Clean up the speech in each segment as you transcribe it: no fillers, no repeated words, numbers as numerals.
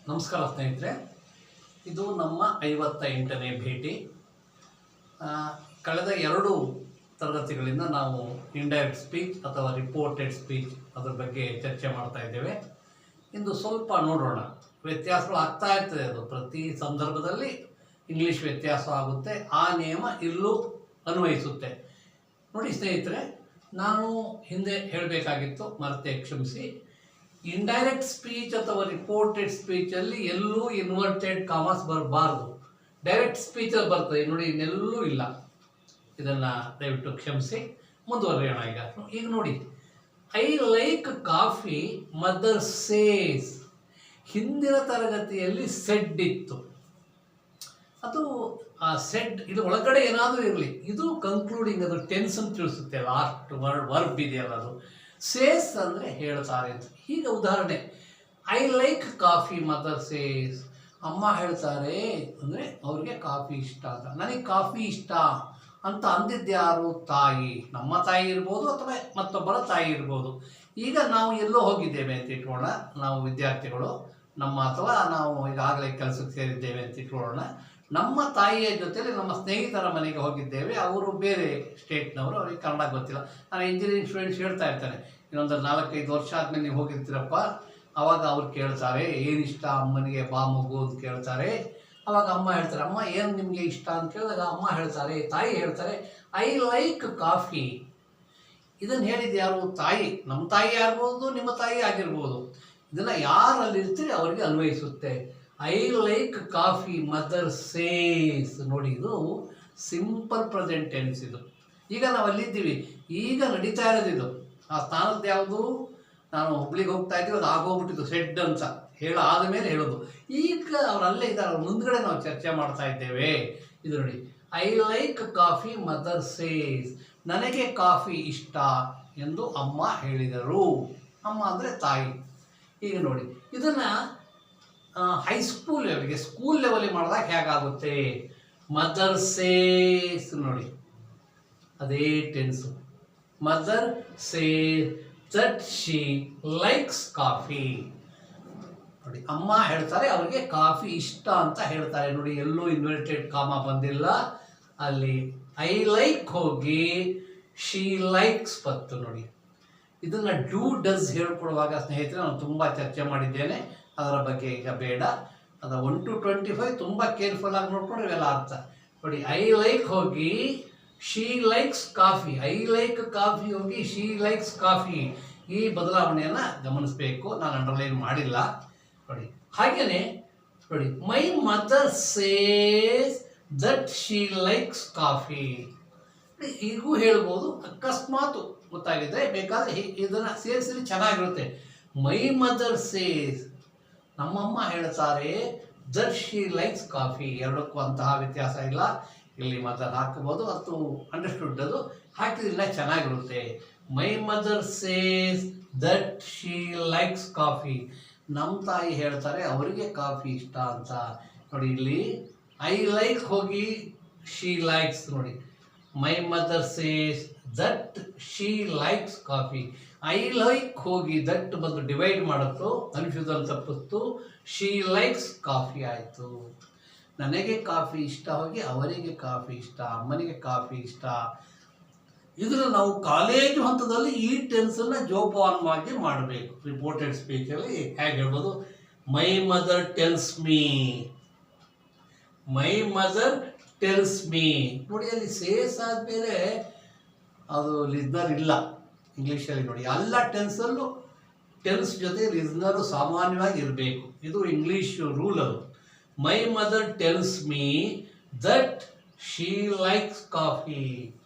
ನಮಸ್ಕಾರ ಸ್ನೇಹಿತರೆ, ಇದು ನಮ್ಮ 58ನೇ ಭೇಟಿ. ಕಳೆದ 2 ತರಗತಿಗಳಿಂದ ನಾವು ಇಂಡೈರೆಕ್ಟ್ ಸ್ಪೀಚ್ ಅಥವಾ ರಿಪೋರ್ಟೆಡ್ ಸ್ಪೀಚ್ ಅದರ ಬಗ್ಗೆ ಚರ್ಚೆ ಮಾಡ್ತಾ ಇದ್ದೇವೆ. ಇಂದು ಸ್ವಲ್ಪ ನೋಡೋಣ, ವ್ಯತ್ಯಾಸಗಳು ಆಗ್ತಾ ಇರ್ತದೆ. ಅದು ಪ್ರತಿ ಸಂದರ್ಭದಲ್ಲಿ ಇಂಗ್ಲೀಷ್ ವ್ಯತ್ಯಾಸ ಆಗುತ್ತೆ, ಆ ನಿಯಮ ಇಲ್ಲೂ ಅನ್ವಯಿಸುತ್ತೆ. ನೋಡಿ ಸ್ನೇಹಿತರೆ, ನಾನು ಹಿಂದೆ ಹೇಳಬೇಕಾಗಿತ್ತು, ಮರೆತೆ ಕ್ಷಮಿಸಿ. ಇಂಡೈರೆಕ್ಟ್ ಸ್ಪೀಚ್ ಅಥವಾ ರಿಪೋರ್ಟೆಡ್ ಸ್ಪೀಚಲ್ಲಿ ಎಲ್ಲೂ ಇನ್ವರ್ಟೆಡ್ ಕಾಮರ್ಸ್ ಬರಬಾರ್ದು. ಡೈರೆಕ್ಟ್ ಸ್ಪೀಚಲ್ಲಿ ಬರ್ತದೆ, ನೋಡಿ ಇನ್ನೆಲ್ಲೂ ಇಲ್ಲ. ಇದನ್ನು ದಯವಿಟ್ಟು ಕ್ಷಮಿಸಿ, ಮುಂದುವರಿಯೋಣ. ಈಗ ನೋಡಿ, I like coffee mother says. ಹಿಂದಿನ ತರಗತಿಯಲ್ಲಿ ಸೆಡ್ ಇತ್ತು, ಅದು ಆ ಸೆಡ್ ಇದು ಒಳಗಡೆ ಏನಾದರೂ ಇರಲಿ, ಇದು ಕನ್ಕ್ಲೂಡಿಂಗ್, ಅದು ಟೆನ್ಸ್ ಅಂತ ತಿಳಿಸುತ್ತೆ. ಲಾಸ್ಟ್ ವರ್ಬ್ ಇದೆಯಲ್ಲ ಅದು. ಸೇಸ್ ಅಂದರೆ ಹೇಳ್ತಾರೆ ಅಂತ. ಈಗ ಉದಾಹರಣೆ, I like coffee mother says. ಅಮ್ಮ ಹೇಳ್ತಾರೆ ಅಂದರೆ ಅವ್ರಿಗೆ ಕಾಫಿ ಇಷ್ಟ ಅಂತ. ನನಗೆ ಕಾಫಿ ಇಷ್ಟ ಅಂತ ಅಂದಿದ್ಯಾರು? ತಾಯಿ. ನಮ್ಮ ತಾಯಿ ಇರ್ಬೋದು ಅಥವಾ ಮತ್ತೊಬ್ಬರ ತಾಯಿ ಇರ್ಬೋದು. ಈಗ ನಾವು ಎಲ್ಲೋ ಹೋಗಿದ್ದೇವೆ ಅಂತ ಇಟ್ಕೊಳ್ಳೋಣ, ನಾವು ವಿದ್ಯಾರ್ಥಿಗಳು ನಮ್ಮ, ಅಥವಾ ನಾವು ಈಗಾಗಲೇ ಕೆಲಸಕ್ಕೆ ಸೇರಿದ್ದೇವೆ ಅಂತ ಇಟ್ಕೊಳ್ಳೋಣ. ನಮ್ಮ ತಾಯಿಯ ಜೊತೆಲಿ ನಮ್ಮ ಸ್ನೇಹಿತರ ಮನೆಗೆ ಹೋಗಿದ್ದೇವೆ. ಅವರು ಬೇರೆ ಸ್ಟೇಟ್ನವರು, ಅವ್ರಿಗೆ ಕನ್ನಡ ಗೊತ್ತಿಲ್ಲ. ನಾನು ಇಂಜಿನಿಯರಿಂಗ್ ಸ್ಟೂಡೆಂಟ್ಸ್ ಹೇಳ್ತಾ ಇರ್ತಾನೆ, ಇನ್ನೊಂದು 4-5 ವರ್ಷ ಆದಮೇಲೆ ನೀವು ಹೋಗಿರ್ತೀರಪ್ಪ, ಅವಾಗ ಅವ್ರು ಕೇಳ್ತಾರೆ ಏನಿಷ್ಟ ಅಮ್ಮನಿಗೆ, ಬಾ ಮಗು ಅಂತ ಕೇಳ್ತಾರೆ. ಅವಾಗ ಅಮ್ಮ ಹೇಳ್ತಾರೆ, ಅಮ್ಮ ಏನು ನಿಮಗೆ ಇಷ್ಟ ಅಂತ ಕೇಳಿದಾಗ ಅಮ್ಮ ಹೇಳ್ತಾರೆ, ತಾಯಿ ಹೇಳ್ತಾರೆ, ಐ ಲೈಕ್ ಕಾಫಿ. ಇದನ್ನು ಹೇಳಿದ್ದು ಯಾರು? ತಾಯಿ. ನಮ್ಮ ತಾಯಿ ಆಗಿರ್ಬೋದು, ನಿಮ್ಮ ತಾಯಿ ಆಗಿರ್ಬೋದು. ಇದನ್ನು ಯಾರಲ್ಲಿ ಇರ್ತೀರಿ ಅವರಿಗೆ ಅನ್ವಯಿಸುತ್ತೆ. I like coffee mother says. ನೋಡಿ, ಇದು ಸಿಂಪಲ್ ಪ್ರೆಸೆಂಟ್ ಟೆನ್ಸ್. ಇದು ಈಗ ನಾವು ಅಲ್ಲಿದ್ದೀವಿ, ಈಗ ನಡೀತಾ ಇರೋದು ಇದು. ಆ ಸ್ಥಾನದ್ದು ಯಾವುದು? ನಾನು ಹುಬ್ಳಿಗೆ ಹೋಗ್ತಾ ಇದ್ದೀವಿ, ಅದು ಆಗೋಗ್ಬಿಟ್ಟಿದ್ದು ಸೆಡ್ ಅಂತ ಆದ ಮೇಲೆ ಹೇಳೋದು. ಈಗ ಅವ್ರು ಅಲ್ಲೇ ಇದ್ದಾರೆ, ಅವ್ರ ಮುಂದ್ಗಡೆ ನಾವು ಚರ್ಚೆ ಮಾಡ್ತಾ ಇದ್ದೇವೆ. ಇದು ನೋಡಿ, I like coffee mother says. ನನಗೆ ಕಾಫಿ ಇಷ್ಟ ಎಂದು ಅಮ್ಮ ಹೇಳಿದರು. ಅಮ್ಮ ಅಂದರೆ ತಾಯಿ. ಈಗ ನೋಡಿ, ಇದನ್ನು ಹೈಸ್ಕೂಲ್ ಲೆವೆಲ್ಗೆ, ಸ್ಕೂಲ್ ಲೆವೆಲಿಗೆ ಮಾಡಿದಾಗ ಹೇಗಾಗುತ್ತೆ? Mother says. ನೋಡಿ, ಅದೇ tens. Mother says that she likes coffee. ನೋಡಿ, ಅಮ್ಮ ಹೇಳ್ತಾರೆ ಅವ್ರಿಗೆ ಕಾಫಿ ಇಷ್ಟ ಅಂತ ಹೇಳ್ತಾರೆ. ನೋಡಿ, ಎಲ್ಲೂ ಇನ್ವರ್ಟೆಡ್ ಕಾಮ ಬಂದಿಲ್ಲ. ಅಲ್ಲಿ ಐ ಲೈಕ್ ಹೋಗಿ ಶಿ ಲೈಕ್ಸ್ ಬತ್ತು. ನೋಡಿ, ಇದನ್ನು ಡೂ ಡಸ್ ಹೇಳ್ಕೊಡುವಾಗ ಸ್ನೇಹಿತರೆ ನಾನು ತುಂಬ ಚರ್ಚೆ ಮಾಡಿದ್ದೇನೆ, ಅದರ ಬಗ್ಗೆ ಈಗ ಬೇಡ. ಅದು 1 to 25 ತುಂಬ ಕೇರ್ಫುಲ್ ಆಗಿ ನೋಡ್ಕೊಂಡ್ರೆ ಇವೆಲ್ಲ ಅರ್ಥ. ನೋಡಿ, ಐ ಲೈಕ್ ಹೋಗಿ she likes coffee. I like coffee ಹೋಗಿ ಶಿ ಲೈಕ್ಸ್ ಕಾಫಿ. ಈ ಬದಲಾವಣೆಯನ್ನು ಗಮನಿಸಬೇಕು, ನಾನು ಅಂಡರ್ಲೈನ್ ಮಾಡಿಲ್ಲ. ನೋಡಿ, ಹಾಗೆಯೇ ನೋಡಿ, my mother says that she likes coffee. ಈಗೂ ಹೇಳ್ಬೋದು, ಅಕಸ್ಮಾತ್ ಗೊತ್ತಾಗಿದ್ರೆ ಬೇಕಾದರೆ ಇದನ್ನು ಸೇರಿಸಿದ್ರೆ ಚೆನ್ನಾಗಿರುತ್ತೆ. ಮೈ ಮದರ್ ಸೇಸ್, ನಮ್ಮಮ್ಮ ಹೇಳ್ತಾರೆ ದಟ್ ಶಿ ಲೈಕ್ಸ್ ಕಾಫಿ. ಎರಡಕ್ಕೂ ಅಂತಹ ವ್ಯತ್ಯಾಸ ಇಲ್ಲ. ಇಲ್ಲಿ ಮದರ್ ಹಾಕಬಹುದು, ಅದು ಅಂಡರ್ಸ್ಟುಡ್, ಅದು ಹಾಕಿದ್ರಿಂದ ಚೆನ್ನಾಗಿರುತ್ತೆ. My mother says that she likes coffee. ನಮ್ಮ ತಾಯಿ ಹೇಳ್ತಾರೆ ಅವರಿಗೆ ಕಾಫಿ ಇಷ್ಟ ಅಂತ. ನೋಡಿ, ಇಲ್ಲಿ ಐ ಲೈಕ್ ಹೋಗಿ ಶಿ ಲೈಕ್ಸ್. ನೋಡಿ, my mother says that she likes coffee. I like ಹೋಗಿ ದಟ್ ಬಂದು ಡಿವೈಡ್ ಮಾಡುತ್ತೋ, ಕನ್ಫ್ಯೂಸನ್ ತಪ್ಪಿಸ್ತು, ಶಿ ಲೈಕ್ಸ್ ಕಾಫಿ ಆಯಿತು. ನನಗೆ ಕಾಫಿ ಇಷ್ಟ ಹೋಗಿ ಅವರಿಗೆ ಕಾಫಿ ಇಷ್ಟ, ಅಮ್ಮನಿಗೆ ಕಾಫಿ ಇಷ್ಟ. ಇದನ್ನು ನಾವು ಕಾಲೇಜು ಹಂತದಲ್ಲಿ ಈ ಟೆನ್ಸನ್ನು ಜೋಪಾನವಾಗಿ ಮಾಡಬೇಕು. ರಿಪೋರ್ಟೆಡ್ ಸ್ಪೀಚಲ್ಲಿ ಹೇಗೆ ಹೇಳ್ಬೋದು? ಮೈ ಮದರ್ ಟೆಲ್ಸ್ ಮೀ. ಮೈ ಮದರ್ ಟೆಲ್ಸ್ ಮೀ. ನೋಡಿ, ಅಲ್ಲಿ ಸೇಸ್ ಆದಮೇಲೆ ಅದು ಲಿಸ್ನರ್ ಇಲ್ಲ ಇಂಗ್ಲೀಷಲ್ಲಿ. ನೋಡಿ, ಎಲ್ಲ ಟೆನ್ಸಲ್ಲೂ ಟೆನ್ಸ್ ಜೊತೆ ಲಿಸ್ನರು ಸಾಮಾನ್ಯವಾಗಿ ಇರಬೇಕು. ಇದು ಇಂಗ್ಲೀಷ್ ರೂಲ್. ಅದು ಮೈ mother tells me that she likes coffee.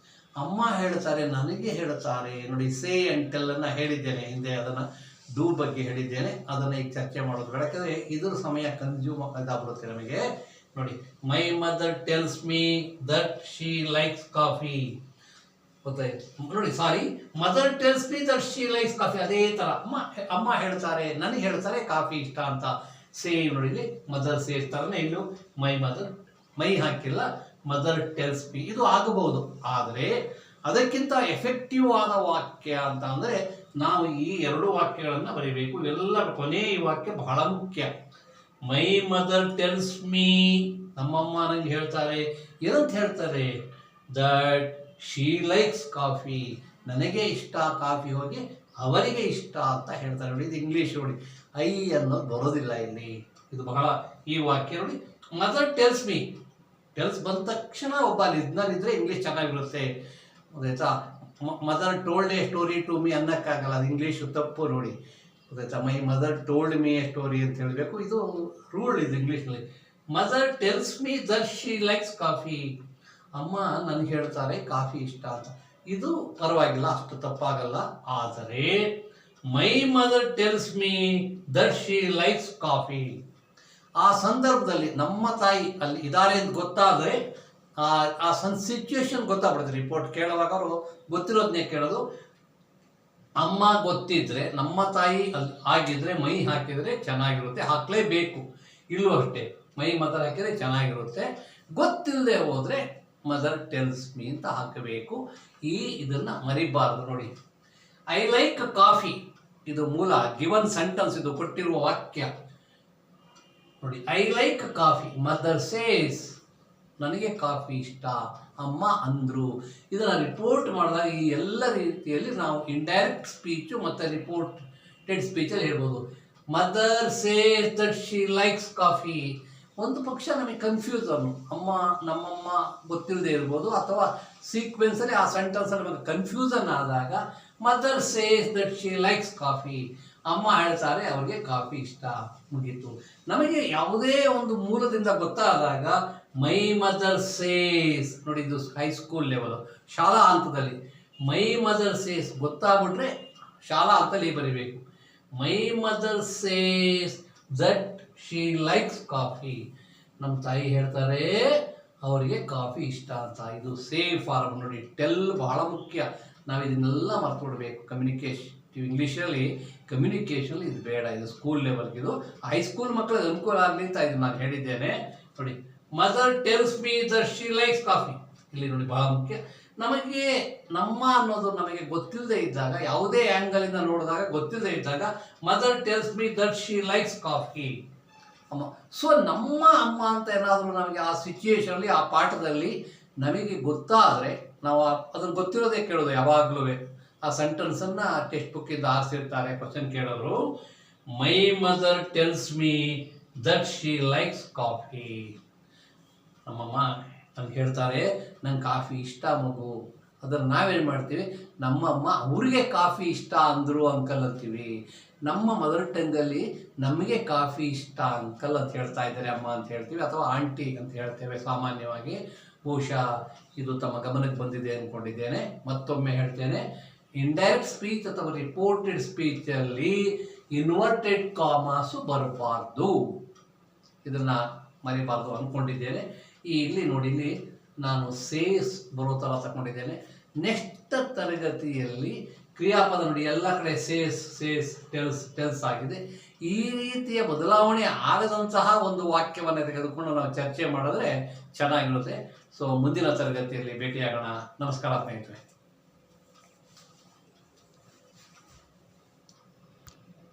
ಅಮ್ಮ ಹೇಳ್ತಾರೆ, ನನಗೆ ಹೇಳ್ತಾರೆ. ನೋಡಿ, ಸೇ ಆ್ಯಂಡ್ ಟೆಲ್ ಅನ್ನು ಹೇಳಿದ್ದೇನೆ ಹಿಂದೆ, ಅದನ್ನು ಡೂ ಬಗ್ಗೆ ಹೇಳಿದ್ದೇನೆ. ಅದನ್ನು ಈಗ ಚರ್ಚೆ ಮಾಡೋದು ಬೇಡ, ಯಾಕಂದರೆ ಇದ್ರ ಸಮಯ ಕನ್ಸ್ಯೂಮ್ ಇದಾಗ್ಬಿಡುತ್ತೆ ನಮಗೆ. ನೋಡಿ, my mother tells me that she likes coffee. ಗೊತ್ತಾಯ್ತು? ನೋಡಿ, sorry, mother tells me that she likes coffee. ಅದೇ ಥರ ಅಮ್ಮ ಹೇಳ್ತಾರೆ, ನನಗೆ ಹೇಳ್ತಾರೆ ಕಾಫಿ ಇಷ್ಟ ಅಂತ. ಸೇಮ್ ನೋಡಿ, ಇಲ್ಲಿ ಮದರ್ ಸೇಸ್ ಥರನೇ ಇಲ್ಲೂ ಮೈ ಮದರ್, ಮೈ ಹಾಕಿಲ್ಲ, ಮದರ್ ಟೆಲ್ಸ್ ಮೀ. ಇದು ಆಗಬಹುದು, ಆದರೆ ಅದಕ್ಕಿಂತ ಎಫೆಕ್ಟಿವ್ ಆದ ವಾಕ್ಯ ಅಂತ ಅಂದರೆ ನಾವು ಈ 2 ವಾಕ್ಯಗಳನ್ನು ಬರೀಬೇಕು. ಇವೆಲ್ಲ ಕೊನೆ ಈ ವಾಕ್ಯ ಬಹಳ ಮುಖ್ಯ. ಮೈ ಮದರ್ ಟೆಲ್ಸ್ ಮೀ, ನಮ್ಮಮ್ಮ ನಂಗೆ ಹೇಳ್ತಾರೆ. ಏನಂತ ಹೇಳ್ತಾರೆ? ದಟ್ ಶೀ ಲೈಕ್ಸ್ ಕಾಫಿ, ನನಗೆ ಇಷ್ಟ ಕಾಫಿ, ಹೋಗಿ ಅವರಿಗೆ ಇಷ್ಟ ಅಂತ ಹೇಳ್ತಾರೆ. ನೋಡಿ, ಇದು ಇಂಗ್ಲೀಷ್ ನೋಡಿ, ಐ ಅನ್ನೋದು ಬರೋದಿಲ್ಲ ಇಲ್ಲಿ. ಇದು ಬಹಳ, ಈ ವಾಕ್ಯ ನೋಡಿ, ಮದರ್ ಟೆಲ್ಸ್ ಮೀ, ಟೆಲ್ಸ್ ಬಂದ ತಕ್ಷಣ ಒಬ್ಬ ಲಿಸ್ನರ್ ಇಂಗ್ಲೀಷ್ ಚೆನ್ನಾಗಿರುತ್ತೆ. ಗೊತ್ತಾಯ್ತಾ? Mother told a story to me ಅನ್ನಕ್ಕಾಗಲ್ಲ, ಅದು ಇಂಗ್ಲೀಷು ತಪ್ಪು ನೋಡಿ. ಗೊತ್ತಾಯ್ತಾ? My mother told me a story ಅಂತ ಹೇಳಬೇಕು. ಇದು ರೂಲ್, ಇದು ಇಂಗ್ಲೀಷ್ನಲ್ಲಿ. Mother tells me that she likes coffee, ಅಮ್ಮ ನನಗೆ ಹೇಳ್ತಾರೆ ಕಾಫಿ ಇಷ್ಟ ಅಂತ. ಇದು ಪರವಾಗಿಲ್ಲ, ಅಷ್ಟು ತಪ್ಪಾಗಲ್ಲ. ಆದರೆ ಮೈ mother tells me that she likes coffee, ಆ ಸಂದರ್ಭದಲ್ಲಿ ನಮ್ಮ ತಾಯಿ ಅಲ್ಲಿ ಇದ್ದಾರೆ ಅಂತ ಗೊತ್ತಾದರೆ ಆ ಸಿಚುವೇಶನ್ ಗೊತ್ತಾಗ್ಬಿಡುತ್ತೆ. ರಿಪೋರ್ಟ್ ಕೇಳುವಾಗ ಅವರು ಗೊತ್ತಿರೋದನ್ನೇ ಕೇಳೋದು. ಅಮ್ಮ ಗೊತ್ತಿದ್ರೆ, ನಮ್ಮ ತಾಯಿ ಅಲ್ಲಿ ಆಗಿದ್ರೆ ಮೈ ಹಾಕಿದರೆ ಚೆನ್ನಾಗಿರುತ್ತೆ, ಹಾಕಲೇಬೇಕು. ಇಲ್ಲೂ ಅಷ್ಟೇ, ಮೈ ಮದರ್ ಹಾಕಿದರೆ ಚೆನ್ನಾಗಿರುತ್ತೆ. ಗೊತ್ತಿಲ್ಲದೆ ಹೋದರೆ ಮದರ್ ಟೆಲ್ಸ್ ಮೀ ಅಂತ ಹಾಕಬೇಕು. ಇದನ್ನು ಮರಿಬಾರ್ದು ನೋಡಿ. ಐ ಲೈಕ್ ಕಾಫಿ, ಇದು ಮೂಲ ಗಿವನ್ ಸೆಂಟೆನ್ಸ್, ಇದು ಕೊಟ್ಟಿರುವ ವಾಕ್ಯ ನೋಡಿ. I like coffee, mother says, ನನಗೆ ಕಾಫಿ ಇಷ್ಟ, ಅಮ್ಮ ಅಂದರು. ಇದನ್ನು ರಿಪೋರ್ಟ್ ಮಾಡಿದಾಗ ಈ ಎಲ್ಲ ರೀತಿಯಲ್ಲಿ ನಾವು ಇಂಡೈರೆಕ್ಟ್ ಸ್ಪೀಚು ಮತ್ತು ರಿಪೋರ್ಟೆಡ್ ಸ್ಪೀಚಲ್ಲಿ ಹೇಳ್ಬೋದು. Mother says that she likes coffee, ಒಂದು ಪಕ್ಷ ನಮಗೆ ಕನ್ಫ್ಯೂಸನ್ನು, ನಮ್ಮಮ್ಮ ಗೊತ್ತಿಲ್ಲದೆ ಇರ್ಬೋದು, ಅಥವಾ ಸೀಕ್ವೆನ್ಸಲ್ಲಿ ಆ ಸೆಂಟೆನ್ಸಲ್ಲಿ ನಮಗೆ ಕನ್ಫ್ಯೂಸನ್ ಆದಾಗ mother says that she likes coffee, ಅಮ್ಮ ಹೇಳ್ತಾರೆ ಅವ್ರಿಗೆ ಕಾಫಿ ಇಷ್ಟ, ಮುಗೀತು. ನಮಗೆ ಯಾವುದೇ ಒಂದು ಮೂಲದಿಂದ ಗೊತ್ತಾದಾಗ ಮೈ ಮದರ್ ಸೇಸ್ ನೋಡಿ, ಇದು ಹೈಸ್ಕೂಲ್ ಲೆವೆಲ್, ಶಾಲಾ ಹಂತದಲ್ಲಿ ಮೈ ಮದರ್ ಸೇಸ್ ಗೊತ್ತಾಗ್ಬಿಟ್ರೆ ಶಾಲಾ ಹಂತದಲ್ಲಿ ಬರೀಬೇಕು. ಮೈ mother says that she likes coffee, ನಮ್ಮ ತಾಯಿ ಹೇಳ್ತಾರೆ ಅವರಿಗೆ ಕಾಫಿ ಇಷ್ಟ ಅಂತ. ಇದು ಸೇಫ್ ಫಾರ್ಮ್ ನೋಡಿ. ಟೆಲ್ ಬಹಳ ಮುಖ್ಯ, ನಾವು ಇದನ್ನೆಲ್ಲ ಮರ್ತು ಬಿಡಬೇಕು. ಇಂಗ್ಲೀಷಲ್ಲಿ ಕಮ್ಯುನಿಕೇಷನ್ ಇದು ಬೇಡ, ಇದು ಸ್ಕೂಲ್ ಲೆವೆಲ್ಗೆ. ಇದು ಹೈಸ್ಕೂಲ್ ಮಕ್ಕಳಿಗೆ ಅನುಕೂಲ ಆಗಲಿ ಅಂತ ಇದು ನಾನು ಹೇಳಿದ್ದೇನೆ ನೋಡಿ. Mother tells me that she likes coffee, ಇಲ್ಲಿ ನೋಡಿ ಬಹಳ ಮುಖ್ಯ. ನಮಗೆ ನಮ್ಮ ಅನ್ನೋದು ನಮಗೆ ಗೊತ್ತಿಲ್ಲದೆ ಇದ್ದಾಗ, ಯಾವುದೇ ಆ್ಯಂಗಲಿಂದ ನೋಡಿದಾಗ ಗೊತ್ತಿಲ್ಲದೆ ಇದ್ದಾಗ mother tells me that she likes coffee, ಅಮ್ಮ. ಸೊ ನಮ್ಮ ಅಮ್ಮ ಅಂತ ಏನಾದರೂ ನಮಗೆ ಆ ಸಿಚುಯೇಷನಲ್ಲಿ, ಆ ಪಾಠದಲ್ಲಿ ನಮಗೆ ಗೊತ್ತಾದರೆ ನಾವು ಅದನ್ನು ಗೊತ್ತಿರೋದೇ ಕೇಳೋದು ಯಾವಾಗಲೂ. ಆ ಸೆಂಟೆನ್ಸನ್ನು ಟೆಕ್ಸ್ಟ್ ಬುಕ್ಕಿಂದ ಆರಿಸಿರ್ತಾರೆ, ಕ್ವಶನ್ ಕೇಳೋರು. ಮೈ mother tells me that she likes coffee, ನಮ್ಮಮ್ಮ ನಮ್ಗೆ ಹೇಳ್ತಾರೆ ನಂಗೆ ಕಾಫಿ ಇಷ್ಟ ಮಗು. ಅದನ್ನು ನಾವೇನು ಮಾಡ್ತೀವಿ, ನಮ್ಮಮ್ಮ ಅವ್ರಿಗೆ ಕಾಫಿ ಇಷ್ಟ ಅಂದರು ಅಂಕಲ್ ಅಂತೀವಿ. ನಮ್ಮ ಮದರ್ ಟಂಗಲ್ಲಿ ನಮಗೆ ಕಾಫಿ ಇಷ್ಟ ಅಂಕಲ್ ಅಂತ ಹೇಳ್ತಾ ಇದ್ದಾರೆ ಅಮ್ಮ ಅಂತ ಹೇಳ್ತೀವಿ, ಅಥವಾ ಆಂಟಿ ಅಂತ ಹೇಳ್ತೇವೆ ಸಾಮಾನ್ಯವಾಗಿ. ಬಹುಶಃ ಇದು ತಮ್ಮ ಗಮನಕ್ಕೆ ಬಂದಿದೆ ಅಂದ್ಕೊಂಡಿದ್ದೇನೆ. ಮತ್ತೊಮ್ಮೆ ಹೇಳ್ತೇನೆ, ಇಂಡೈರೆಕ್ಟ್ ಸ್ಪೀಚ್ ಅಥವಾ ರಿಪೋರ್ಟೆಡ್ ಸ್ಪೀಚಲ್ಲಿ ಇನ್ವರ್ಟೆಡ್ ಕಾಮಾಸು ಬರಬಾರ್ದು, ಇದನ್ನು ಮರಿಬಾರ್ದು ಅಂದ್ಕೊಂಡಿದ್ದೇನೆ. ಇಲ್ಲಿ ನೋಡಿ, ಇಲ್ಲಿ ನಾನು ಸೇಸ್ ಬರೋ ಥರ ತಗೊಂಡಿದ್ದೇನೆ. ನೆಕ್ಸ್ಟ್ ತರಗತಿಯಲ್ಲಿ ಕ್ರಿಯಾಪದ ನೋಡಿ, ಎಲ್ಲ ಕಡೆ ಸೇಸ್ ಸೇಸ್ ಟೆಲ್ಸ್ ಆಗಿದೆ. ಈ ರೀತಿಯ ಬದಲಾವಣೆ ಆಗದಂತಹ ಒಂದು ವಾಕ್ಯವನ್ನು ತೆಗೆದುಕೊಂಡು ನಾವು ಚರ್ಚೆ ಮಾಡಿದ್ರೆ ಚೆನ್ನಾಗಿರುತ್ತೆ. ಸೊ ಮುಂದಿನ ತರಗತಿಯಲ್ಲಿ ಭೇಟಿಯಾಗೋಣ. ನಮಸ್ಕಾರ ಸ್ನೇಹಿತರೆ.